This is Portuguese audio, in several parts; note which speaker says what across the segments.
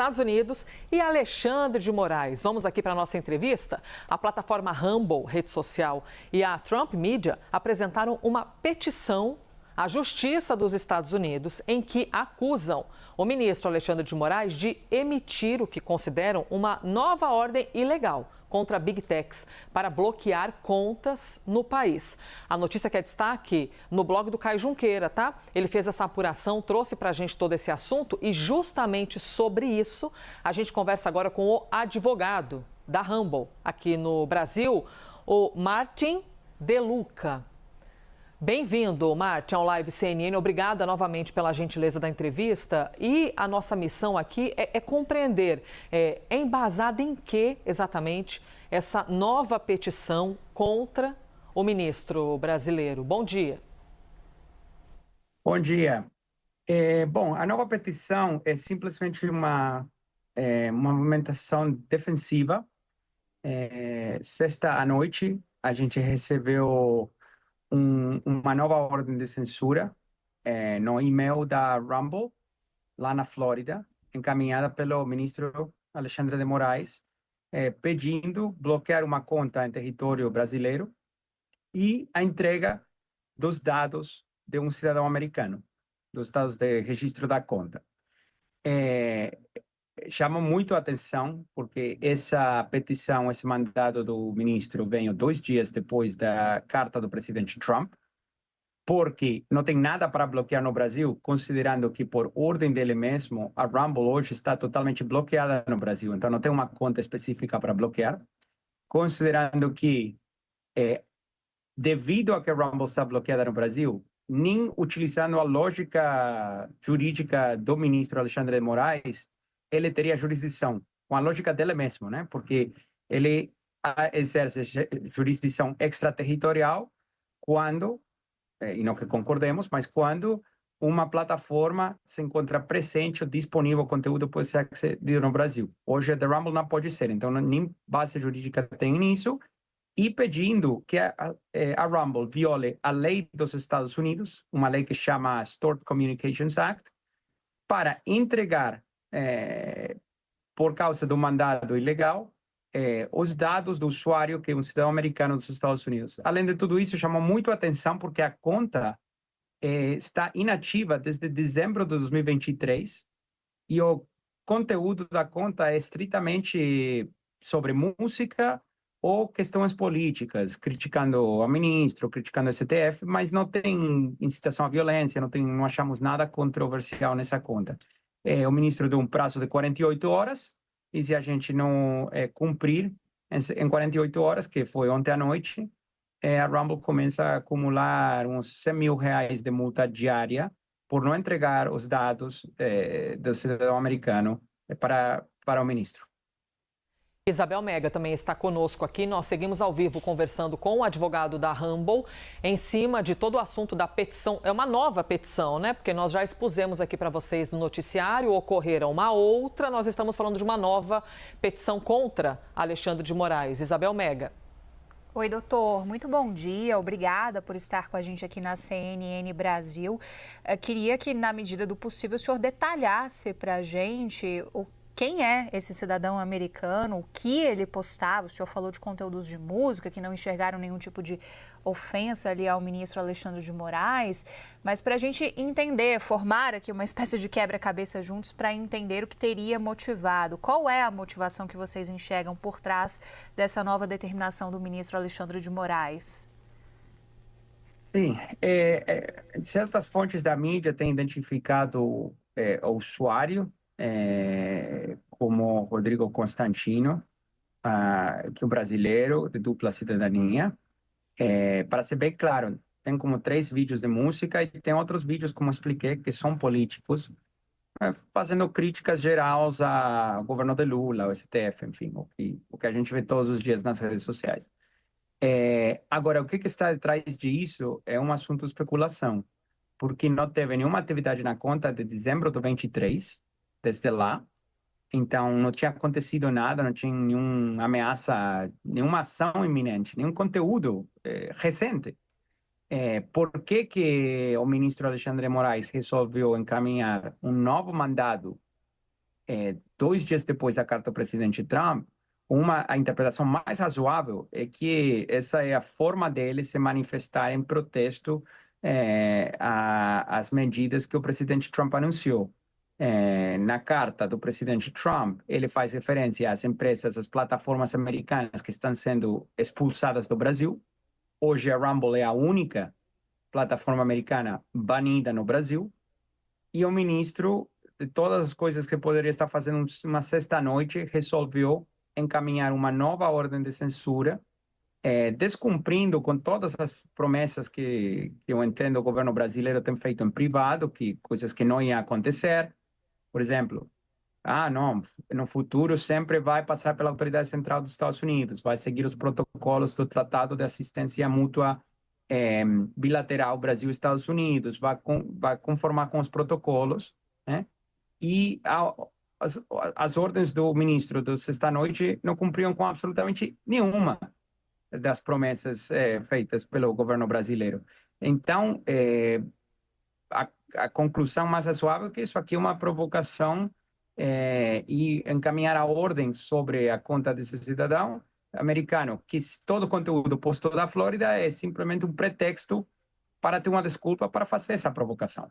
Speaker 1: Estados Unidos e Alexandre de Moraes. Vamos aqui para a nossa entrevista. A plataforma Rumble, rede social, e a Trump Media apresentaram uma petição à Justiça dos Estados Unidos em que acusam o ministro Alexandre de Moraes de emitir o que consideram uma nova ordem ilegal contra a Big Techs para bloquear contas no país. A notícia que é destaque no blog do Caio Junqueira, tá? Ele fez essa apuração, trouxe para a gente todo esse assunto e justamente sobre isso a gente conversa agora com o advogado da Rumble aqui no Brasil, o Martin De Luca. Bem-vindo, Martin, ao Live CNN. Obrigada novamente pela gentileza da entrevista. E a nossa missão aqui é compreender, é embasada em que exatamente essa nova petição contra o ministro brasileiro. Bom dia.
Speaker 2: Bom dia. Bom, a nova petição é simplesmente uma movimentação defensiva. Sexta à noite, a gente recebeu uma nova ordem de censura no e-mail da Rumble, lá na Flórida, encaminhada pelo ministro Alexandre de Moraes, pedindo bloquear uma conta em território brasileiro e a entrega dos dados de um cidadão americano, dos dados de registro da conta. Chama muito a atenção, porque essa petição, esse mandado do ministro veio 2 dias depois da carta do presidente Trump, porque não tem nada para bloquear no Brasil, considerando que, por ordem dele mesmo, a Rumble hoje está totalmente bloqueada no Brasil, então não tem uma conta específica para bloquear, considerando que, devido a que a Rumble está bloqueada no Brasil, nem utilizando a lógica jurídica do ministro Alexandre de Moraes, ele teria jurisdição, com a lógica dele mesmo, né? Porque ele exerce jurisdição extraterritorial quando, e não que concordemos, mas quando uma plataforma se encontra presente ou disponível, o conteúdo pode ser acedido no Brasil. Hoje, a The Rumble não pode ser, então nem base jurídica tem nisso, e pedindo que a Rumble viole a lei dos Estados Unidos, uma lei que chama Stored Communications Act, para entregar, por causa do mandado ilegal, os dados do usuário que é um cidadão americano dos Estados Unidos. Além de tudo isso, chamou muito a atenção porque a conta está inativa desde dezembro de 2023 e o conteúdo da conta é estritamente sobre música ou questões políticas, criticando o ministro, criticando o STF, mas não tem incitação à violência, não achamos nada controversial nessa conta. O ministro deu um prazo de 48 horas, e se a gente não cumprir em 48 horas, que foi ontem à noite, a Rumble começa a acumular uns 100 mil reais de multa diária por não entregar os dados do cidadão americano para o ministro.
Speaker 1: Isabel Mega também está conosco aqui. Nós seguimos ao vivo conversando com o advogado da Rumble em cima de todo o assunto da petição. É uma nova petição, né? Porque nós já expusemos aqui para vocês no noticiário, ocorrera uma outra. Nós estamos falando de uma nova petição contra Alexandre de Moraes. Isabel Mega.
Speaker 3: Oi, doutor. Muito bom dia. Obrigada por estar com a gente aqui na CNN Brasil. Queria que, na medida do possível, o senhor detalhasse para a gente quem é esse cidadão americano, o que ele postava. O senhor falou de conteúdos de música que não enxergaram nenhum tipo de ofensa ali ao ministro Alexandre de Moraes, mas para a gente entender, formar aqui uma espécie de quebra-cabeça juntos para entender o que teria motivado. Qual é a motivação que vocês enxergam por trás dessa nova determinação do ministro Alexandre de Moraes?
Speaker 2: Sim, certas fontes da mídia têm identificado o usuário como Rodrigo Constantino, que é um brasileiro de dupla cidadania. Para ser bem claro, tem como 3 vídeos de música e tem outros vídeos, como expliquei, que são políticos, fazendo críticas gerais ao governo de Lula, ao STF, enfim, o que a gente vê todos os dias nas redes sociais. Agora, o que está atrás disso é um assunto de especulação, porque não teve nenhuma atividade na conta de dezembro de 23, desde lá. Então, não tinha acontecido nada, não tinha nenhuma ameaça, nenhuma ação iminente, nenhum conteúdo recente. Por que o ministro Alexandre de Moraes resolveu encaminhar um novo mandado 2 dias depois da carta do presidente Trump, a interpretação mais razoável é que essa é a forma dele se manifestar em protesto às medidas que o presidente Trump anunciou. Na carta do presidente Trump, ele faz referência às empresas, às plataformas americanas que estão sendo expulsadas do Brasil. Hoje a Rumble é a única plataforma americana banida no Brasil. E o ministro, de todas as coisas que poderia estar fazendo uma sexta-noite, resolveu encaminhar uma nova ordem de censura, descumprindo com todas as promessas que eu entendo o governo brasileiro tem feito em privado, que coisas que não iam acontecer. Por exemplo, não, no futuro sempre vai passar pela Autoridade Central dos Estados Unidos, vai seguir os protocolos do Tratado de Assistência Mútua bilateral Brasil-Estados Unidos, vai conformar com os protocolos, né? E as ordens do ministro do sexta-noite não cumpriam com absolutamente nenhuma das promessas feitas pelo governo brasileiro. Então, a conclusão mais razoável é que isso aqui é uma provocação e encaminhar a ordem sobre a conta desse cidadão americano, que todo o conteúdo posto da Flórida é simplesmente um pretexto para ter uma desculpa para fazer essa provocação.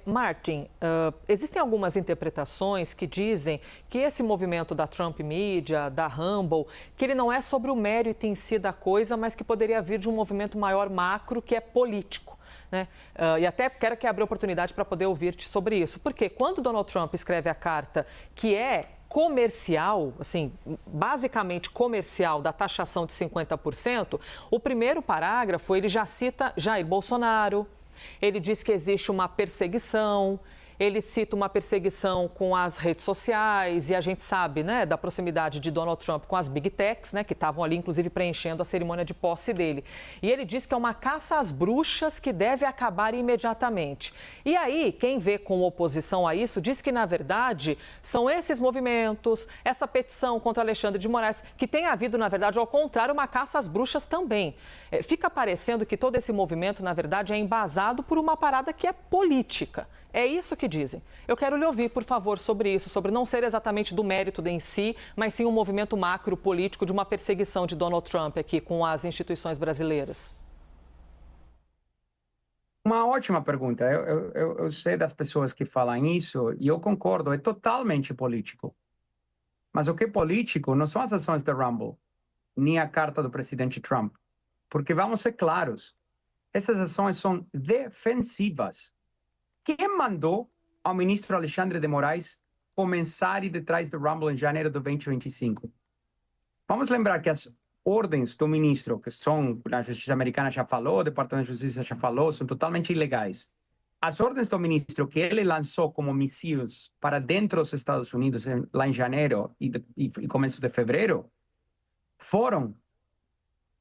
Speaker 1: Martin, existem algumas interpretações que dizem que esse movimento da Trump Media, da Rumble, que ele não é sobre o mérito em si da coisa, mas que poderia vir de um movimento maior macro, que é político, né? E até quero que abra oportunidade para poder ouvir-te sobre isso. Porque quando Donald Trump escreve a carta que é comercial, assim, basicamente comercial, da taxação de 50%, o primeiro parágrafo ele já cita Jair Bolsonaro. Ele diz que existe uma perseguição, ele cita uma perseguição com as redes sociais e a gente sabe, né, da proximidade de Donald Trump com as Big Techs, né, que estavam ali, inclusive, preenchendo a cerimônia de posse dele. E ele diz que é uma caça às bruxas que deve acabar imediatamente. E aí, quem vê com oposição a isso, diz que, na verdade, são esses movimentos, essa petição contra Alexandre de Moraes, que tem havido, na verdade, ao contrário, uma caça às bruxas também. Fica parecendo que todo esse movimento, na verdade, é embasado por uma parada que é política. É isso que dizem. Eu quero lhe ouvir, por favor, sobre isso, sobre não ser exatamente do mérito em si, mas sim um movimento macro político de uma perseguição de Donald Trump aqui com as instituições brasileiras.
Speaker 2: Uma ótima pergunta. Eu sei das pessoas que falam isso e eu concordo, é totalmente político. Mas o que é político não são as ações da Rumble, nem a carta do presidente Trump. Porque vamos ser claros, essas ações são defensivas. Quem mandou ao ministro Alexandre de Moraes começar a ir detrás do Rumble em janeiro de 2025? Vamos lembrar que as ordens do ministro, que são, a Justiça Americana já falou, o Departamento de Justiça já falou, são totalmente ilegais. As ordens do ministro que ele lançou como mísseis para dentro dos Estados Unidos lá em janeiro e começo de fevereiro foram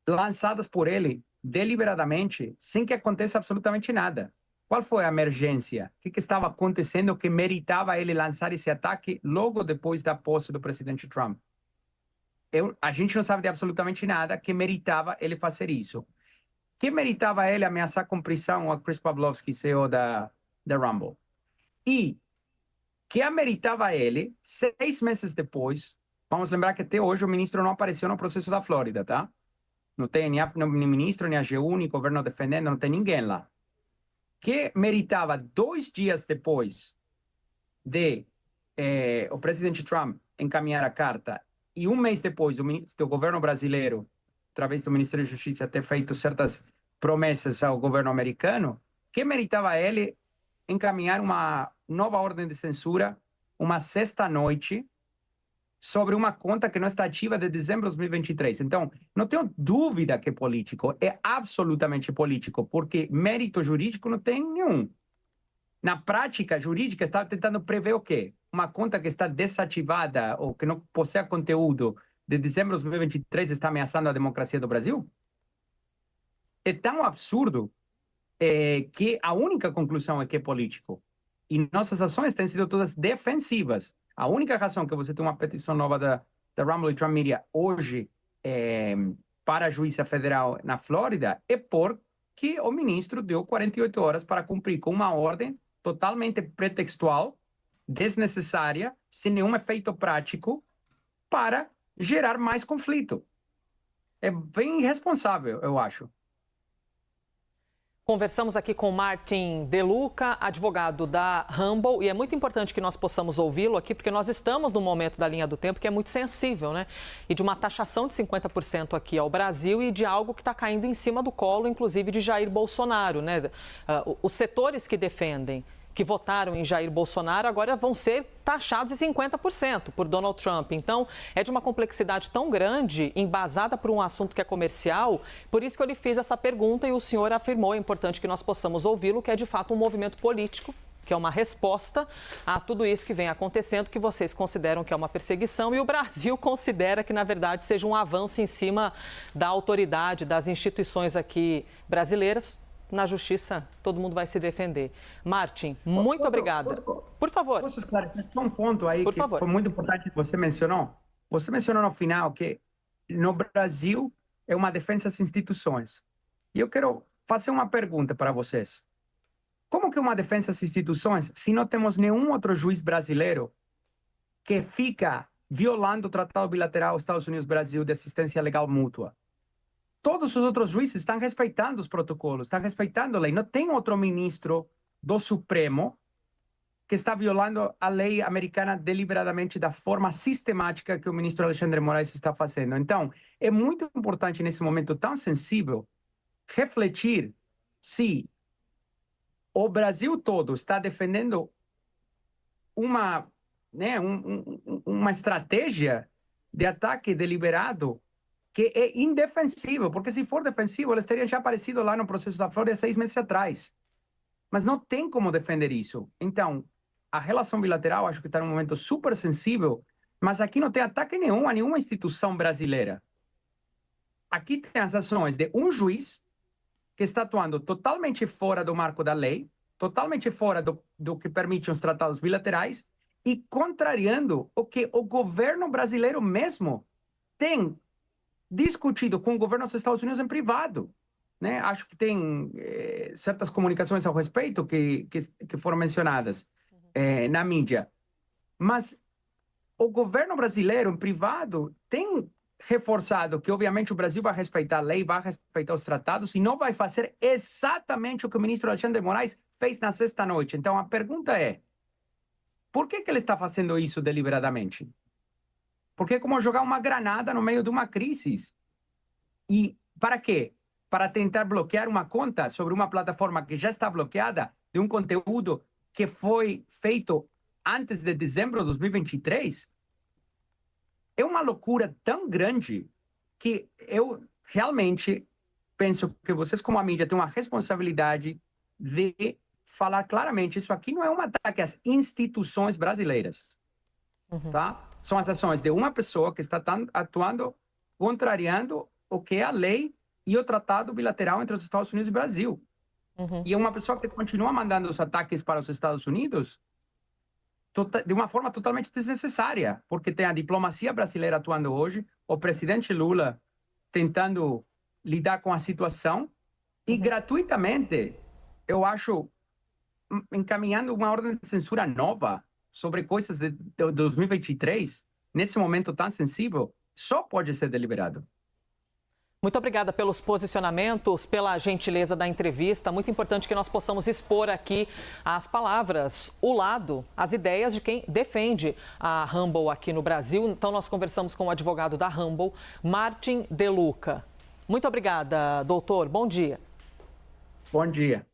Speaker 2: lançadas por ele deliberadamente, sem que aconteça absolutamente nada. Qual foi a emergência? O que estava acontecendo que meritava ele lançar esse ataque logo depois da posse do presidente Trump? A gente não sabe de absolutamente nada que meritava ele fazer isso. Que meritava ele ameaçar com prisão a Chris Pavlovski, CEO da Rumble? E que ameritava ele, 6 meses depois, vamos lembrar que até hoje o ministro não apareceu no processo da Flórida, tá? Não tem nem ministro, nem AGU, nem governo defendendo, não tem ninguém lá. Que meritava 2 dias depois de o presidente Trump encaminhar a carta e 1 mês depois do governo brasileiro, através do Ministério da Justiça, ter feito certas promessas ao governo americano, que meritava ele encaminhar uma nova ordem de censura, uma sexta-noite, sobre uma conta que não está ativa de dezembro de 2023. Então, não tenho dúvida que é político, é absolutamente político, porque mérito jurídico não tem nenhum. Na prática jurídica, está tentando prever o quê? Uma conta que está desativada ou que não possui conteúdo de dezembro de 2023 está ameaçando a democracia do Brasil? É tão absurdo que a única conclusão é que é político. E nossas ações têm sido todas defensivas. A única razão que você tem uma petição nova da Rumble e Trump Media hoje para a juíza federal na Flórida é porque o ministro deu 48 horas para cumprir com uma ordem totalmente pretextual desnecessária, sem nenhum efeito prático, para gerar mais conflito. É bem irresponsável, eu acho.
Speaker 1: Conversamos aqui com Martin De Luca, advogado da Rumble, e é muito importante que nós possamos ouvi-lo aqui, porque nós estamos num momento da linha do tempo que é muito sensível, né? E de uma taxação de 50% aqui ao Brasil e de algo que está caindo em cima do colo, inclusive de Jair Bolsonaro, né? Os setores que defendem, que votaram em Jair Bolsonaro, agora vão ser taxados em 50% por Donald Trump. Então, é de uma complexidade tão grande, embasada por um assunto que é comercial, por isso que eu lhe fiz essa pergunta e o senhor afirmou, é importante que nós possamos ouvi-lo, que é de fato um movimento político, que é uma resposta a tudo isso que vem acontecendo, que vocês consideram que é uma perseguição e o Brasil considera que, na verdade, seja um avanço em cima da autoridade, das instituições aqui brasileiras. Na justiça, todo mundo vai se defender. Martin, muito obrigada. Por favor.
Speaker 2: Posso esclarecer só um ponto aí que
Speaker 1: favor.
Speaker 2: foi muito importante que você mencionou? Você mencionou no final que no Brasil é uma defesa das instituições. E eu quero fazer uma pergunta para vocês. Como que é uma defesa das instituições se não temos nenhum outro juiz brasileiro que fica violando o Tratado Bilateral Estados Unidos-Brasil de assistência legal mútua? Todos os outros juízes estão respeitando os protocolos, estão respeitando a lei. Não tem outro ministro do Supremo que está violando a lei americana deliberadamente da forma sistemática que o ministro Alexandre de Moraes está fazendo. Então, é muito importante nesse momento tão sensível refletir se o Brasil todo está defendendo uma estratégia de ataque deliberado que é indefensível, porque se for defensivo, eles teriam já aparecido lá no processo da Flórida 6 meses atrás. Mas não tem como defender isso. Então, a relação bilateral acho que está num momento super sensível, mas aqui não tem ataque nenhum a nenhuma instituição brasileira. Aqui tem as ações de um juiz que está atuando totalmente fora do marco da lei, totalmente fora do que permite os tratados bilaterais e contrariando o que o governo brasileiro mesmo tem discutido com o governo dos Estados Unidos em privado, né? Acho que tem certas comunicações ao respeito que foram mencionadas na mídia. Mas o governo brasileiro em privado tem reforçado que, obviamente, o Brasil vai respeitar a lei, vai respeitar os tratados e não vai fazer exatamente o que o ministro Alexandre de Moraes fez na sexta-noite. Então, a pergunta é, por que ele está fazendo isso deliberadamente? Porque é como jogar uma granada no meio de uma crise. E para quê? Para tentar bloquear uma conta sobre uma plataforma que já está bloqueada de um conteúdo que foi feito antes de dezembro de 2023? É uma loucura tão grande que eu realmente penso que vocês, como a mídia, têm uma responsabilidade de falar claramente, isso aqui não é um ataque às instituições brasileiras, tá? São as ações de uma pessoa que está atuando, contrariando o que é a lei e o tratado bilateral entre os Estados Unidos e o Brasil. E é uma pessoa que continua mandando os ataques para os Estados Unidos de uma forma totalmente desnecessária, porque tem a diplomacia brasileira atuando hoje, o presidente Lula tentando lidar com a situação e gratuitamente, eu acho, encaminhando uma ordem de censura nova sobre coisas de 2023, nesse momento tão sensível, só pode ser deliberado.
Speaker 1: Muito obrigada pelos posicionamentos, pela gentileza da entrevista. Muito importante que nós possamos expor aqui as palavras, o lado, as ideias de quem defende a Rumble aqui no Brasil. Então, nós conversamos com o advogado da Rumble, Martin De Luca. Muito obrigada, doutor. Bom dia.
Speaker 2: Bom dia.